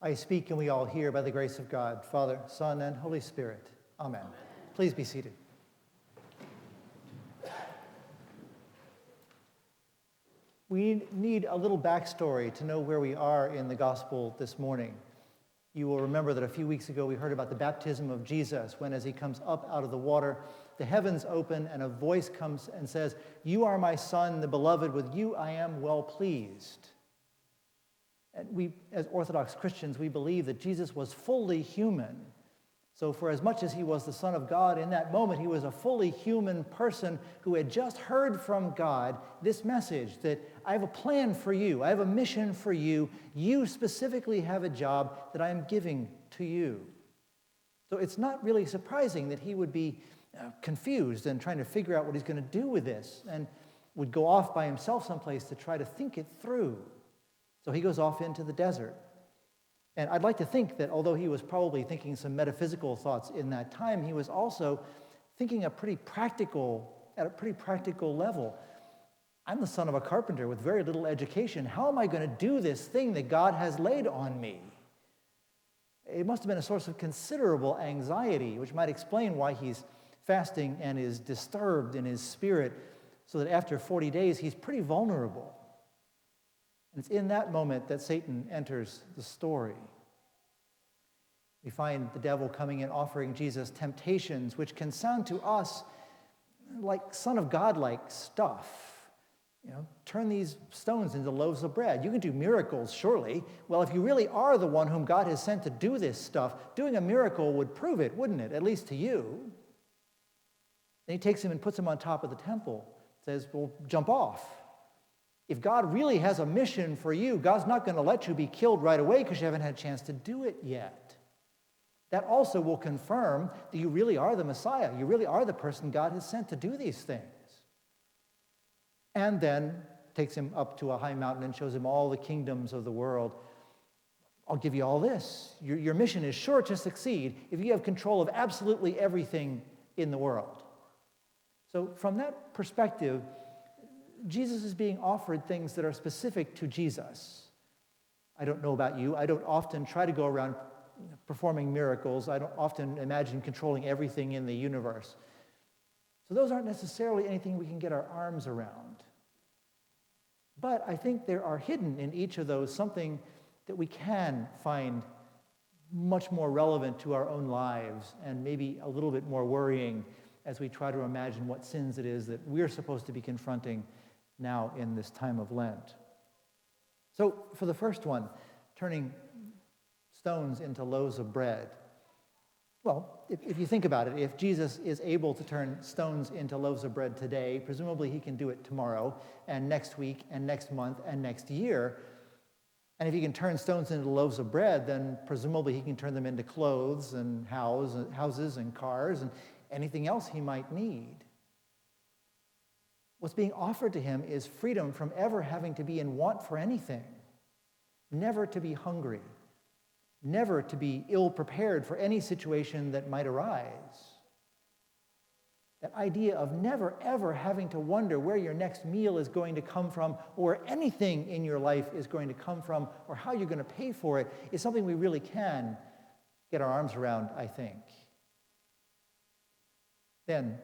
I speak and we all hear by the grace of God, Father, Son, and Holy Spirit. Amen. Please be seated. We need a little backstory to know where we are in the gospel this morning. You will remember that a few weeks ago we heard about the baptism of Jesus, when as he comes up out of the water, the heavens open and a voice comes and says, "You are my Son, the beloved, with you I am well pleased." And we, as Orthodox Christians, we believe that Jesus was fully human. So for as much as he was the Son of God, in that moment he was a fully human person who had just heard from God this message that I have a plan for you, I have a mission for you, you specifically have a job that I am giving to you. So it's not really surprising that he would be confused and trying to figure out what he's going to do with this, and would go off by himself someplace to try to think it through. So he goes off into the desert. And I'd like to think that although he was probably thinking some metaphysical thoughts in that time, he was also thinking at a pretty practical level. I'm the son of a carpenter with very little education. How am I going to do this thing that God has laid on me? It must have been a source of considerable anxiety, which might explain why he's fasting and is disturbed in his spirit, so that after 40 days he's pretty vulnerable. And it's in that moment that Satan enters the story. We find the devil coming and offering Jesus temptations, which can sound to us like Son of God-like stuff. Turn these stones into loaves of bread. You can do miracles, surely. Well, if you really are the one whom God has sent to do this stuff, doing a miracle would prove it, wouldn't it? At least to you. Then he takes him and puts him on top of the temple. Says, well, jump off. If God really has a mission for you, God's not going to let you be killed right away because you haven't had a chance to do it yet. That also will confirm that you really are the Messiah. You really are the person God has sent to do these things. And then takes him up to a high mountain and shows him all the kingdoms of the world. I'll give you all this. Your mission is sure to succeed if you have control of absolutely everything in the world. So from that perspective, Jesus is being offered things that are specific to Jesus. I don't know about you. I don't often try to go around performing miracles. I don't often imagine controlling everything in the universe. So those aren't necessarily anything we can get our arms around. But I think there are hidden in each of those something that we can find much more relevant to our own lives and maybe a little bit more worrying as we try to imagine what sins it is that we're supposed to be confronting now in this time of Lent. So for the first one, turning stones into loaves of bread. Well, if you think about it, if Jesus is able to turn stones into loaves of bread today, presumably he can do it tomorrow and next week and next month and next year. And if he can turn stones into loaves of bread, then presumably he can turn them into clothes and houses and cars and anything else he might need. What's being offered to him is freedom from ever having to be in want for anything, never to be hungry, never to be ill-prepared for any situation that might arise. That idea of never, ever having to wonder where your next meal is going to come from or anything in your life is going to come from or how you're going to pay for it is something we really can get our arms around, I think. Then,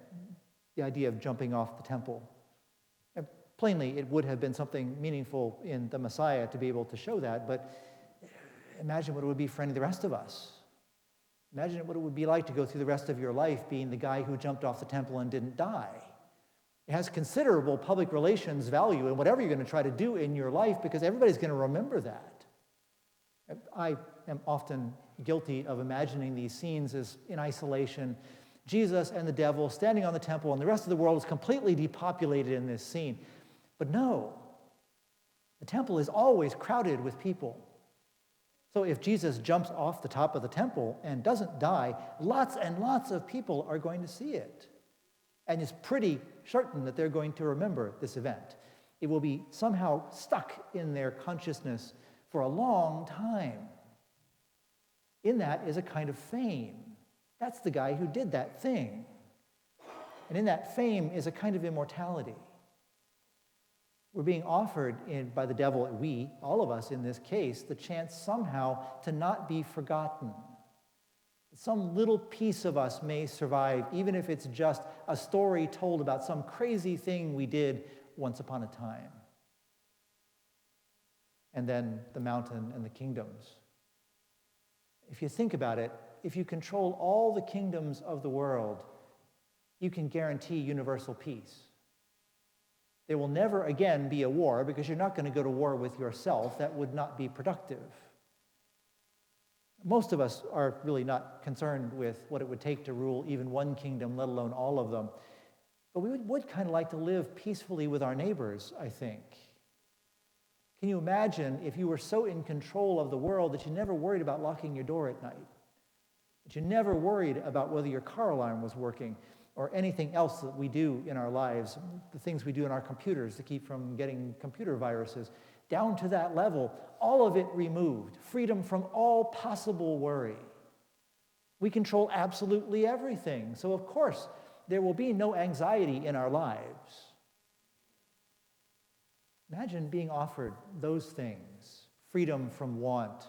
the idea of jumping off the temple. Plainly, it would have been something meaningful in the Messiah to be able to show that, but imagine what it would be for any of the rest of us. Imagine what it would be like to go through the rest of your life being the guy who jumped off the temple and didn't die. It has considerable public relations value in whatever you're going to try to do in your life because everybody's going to remember that. I am often guilty of imagining these scenes as in isolation. Jesus and the devil standing on the temple, and the rest of the world is completely depopulated in this scene. But no, the temple is always crowded with people. So if Jesus jumps off the top of the temple and doesn't die, lots and lots of people are going to see it. And it's pretty certain that they're going to remember this event. It will be somehow stuck in their consciousness for a long time. In that is a kind of fame. That's the guy who did that thing. And in that fame is a kind of immortality. We're being offered by the devil, we, all of us in this case, the chance somehow to not be forgotten. Some little piece of us may survive, even if it's just a story told about some crazy thing we did once upon a time. And then the mountain and the kingdoms. If you think about it, if you control all the kingdoms of the world, you can guarantee universal peace. There will never again be a war because you're not going to go to war with yourself. That would not be productive. Most of us are really not concerned with what it would take to rule even one kingdom, let alone all of them. But we would kind of like to live peacefully with our neighbors, I think. Can you imagine if you were so in control of the world that you never worried about locking your door at night? That you never worried about whether your car alarm was working or anything else that we do in our lives, the things we do in our computers to keep from getting computer viruses, down to that level, all of it removed, freedom from all possible worry. We control absolutely everything, so of course, there will be no anxiety in our lives. Imagine being offered those things, freedom from want,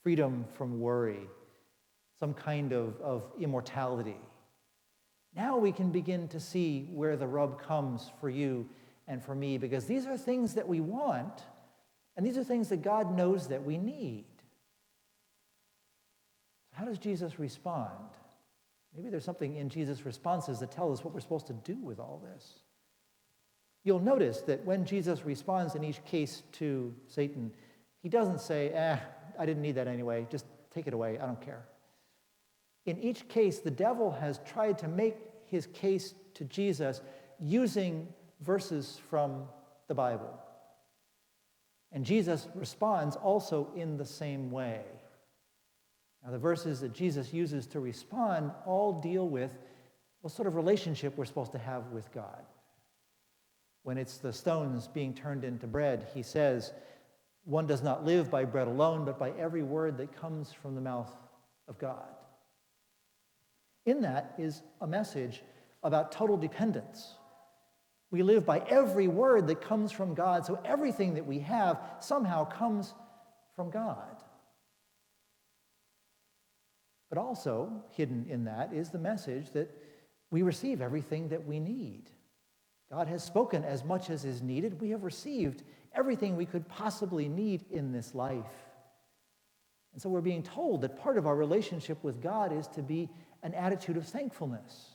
freedom from worry, some kind of immortality. Now we can begin to see where the rub comes for you and for me, because these are things that we want, and these are things that God knows that we need. How does Jesus respond? Maybe there's something in Jesus' responses that tell us what we're supposed to do with all this. You'll notice that when Jesus responds in each case to Satan, he doesn't say, I didn't need that anyway, just take it away, I don't care. In each case, the devil has tried to make his case to Jesus using verses from the Bible. And Jesus responds also in the same way. Now, the verses that Jesus uses to respond all deal with what sort of relationship we're supposed to have with God. When it's the stones being turned into bread, he says, one does not live by bread alone, but by every word that comes from the mouth of God. In that is a message about total dependence. We live by every word that comes from God, so everything that we have somehow comes from God. But also, hidden in that is the message that we receive everything that we need. God has spoken as much as is needed. We have received everything we could possibly need in this life. And so we're being told that part of our relationship with God is to be an attitude of thankfulness.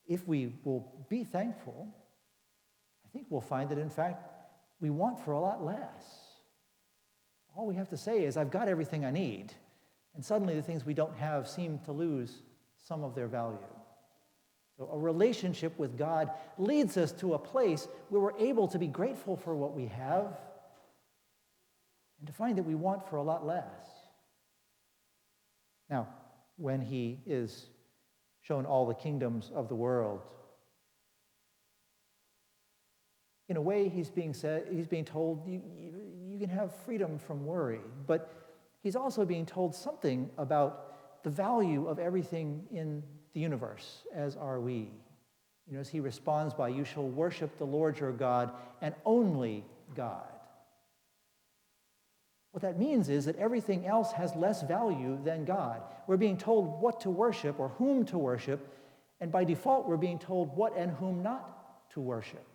If we will be thankful, I think we'll find that, in fact, we want for a lot less. All we have to say is, I've got everything I need. And suddenly the things we don't have seem to lose some of their value. So a relationship with God leads us to a place where we're able to be grateful for what we have and to find that we want for a lot less. Now, when he is shown all the kingdoms of the world, in a way he's being told you can have freedom from worry, but he's also being told something about the value of everything in the universe, as are we. As he responds by, you shall worship the Lord your God and only God. What that means is that everything else has less value than God. We're being told what to worship or whom to worship, and by default we're being told what and whom not to worship.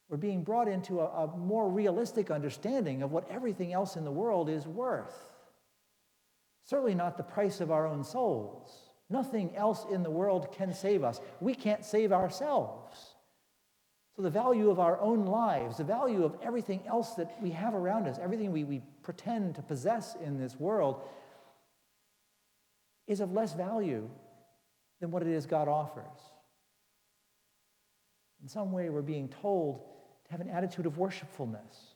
We're being brought into a more realistic understanding of what everything else in the world is worth. Certainly not the price of our own souls. Nothing else in the world can save us. We can't save ourselves. So the value of our own lives, the value of everything else that we have around us, everything we pretend to possess in this world, is of less value than what it is God offers. In some way, we're being told to have an attitude of worshipfulness,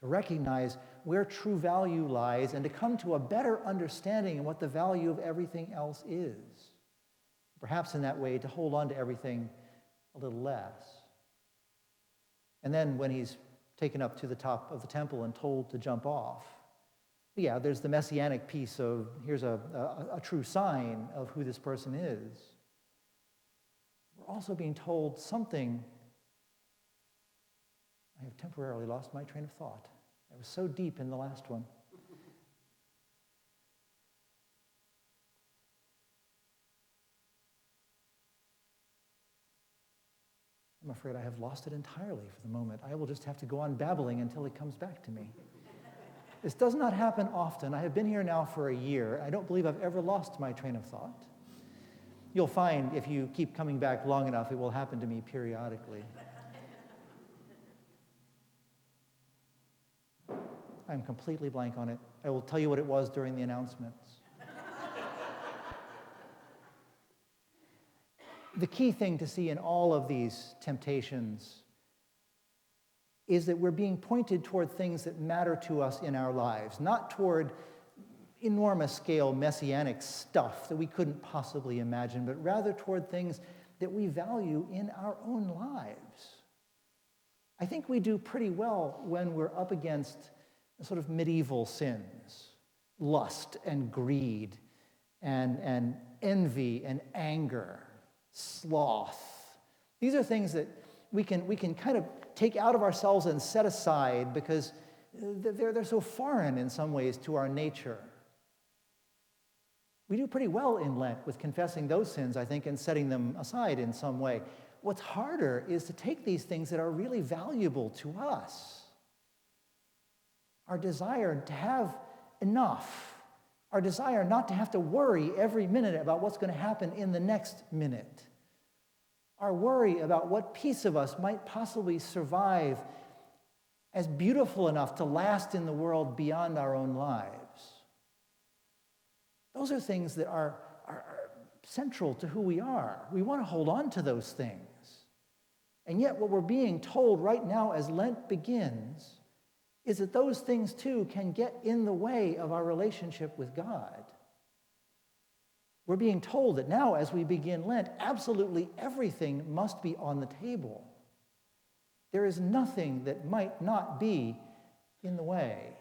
to recognize where true value lies, and to come to a better understanding of what the value of everything else is. Perhaps in that way, to hold on to everything a little less. And then when he's taken up to the top of the temple and told to jump off, yeah, there's the messianic piece of here's a true sign of who this person is. we're also being told something. I have temporarily lost my train of thought. I was so deep in the last one. I'm afraid I have lost it entirely for the moment. I will just have to go on babbling until it comes back to me. This does not happen often. I have been here now for a year. I don't believe I've ever lost my train of thought. You'll find if you keep coming back long enough, it will happen to me periodically. I'm completely blank on it. I will tell you what it was during the announcements. The key thing to see in all of these temptations is that we're being pointed toward things that matter to us in our lives, not toward enormous scale messianic stuff that we couldn't possibly imagine, but rather toward things that we value in our own lives. I think we do pretty well when we're up against sort of medieval sins, lust and greed and envy and anger, sloth. These are things that we can kind of take out of ourselves and set aside because they're so foreign in some ways to our nature. We do pretty well in Lent with confessing those sins, I think, and setting them aside in some way. What's harder is to take these things that are really valuable to us. Our desire to have enough, our desire not to have to worry every minute about what's going to happen in the next minute, our worry about what piece of us might possibly survive as beautiful enough to last in the world beyond our own lives. Those are things that are central to who we are. We want to hold on to those things. And yet what we're being told right now as Lent begins is that those things too can get in the way of our relationship with God. We're being told that now as we begin Lent, absolutely everything must be on the table. There is nothing that might not be in the way.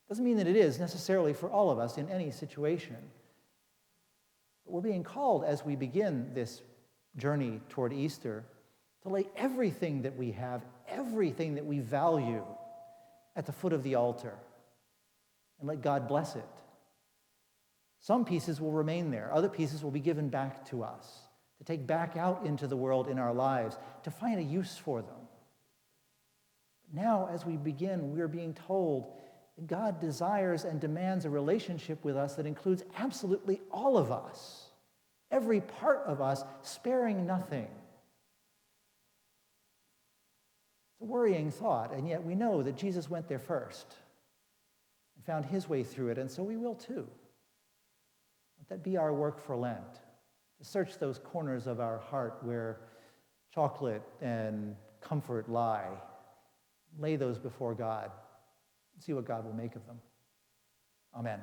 Doesn't mean that it is necessarily for all of us in any situation. But we're being called as we begin this journey toward Easter to lay everything that we have, everything that we value at the foot of the altar and let God bless it. Some pieces will remain there. Other pieces will be given back to us to take back out into the world in our lives, to find a use for them. Now, as we begin, we're being told that God desires and demands a relationship with us that includes absolutely all of us, every part of us, sparing nothing. It's a worrying thought, and yet we know that Jesus went there first and found his way through it, and so we will too. Let that be our work for Lent, to search those corners of our heart where chocolate and comfort lie. Lay those before God and see what God will make of them. Amen.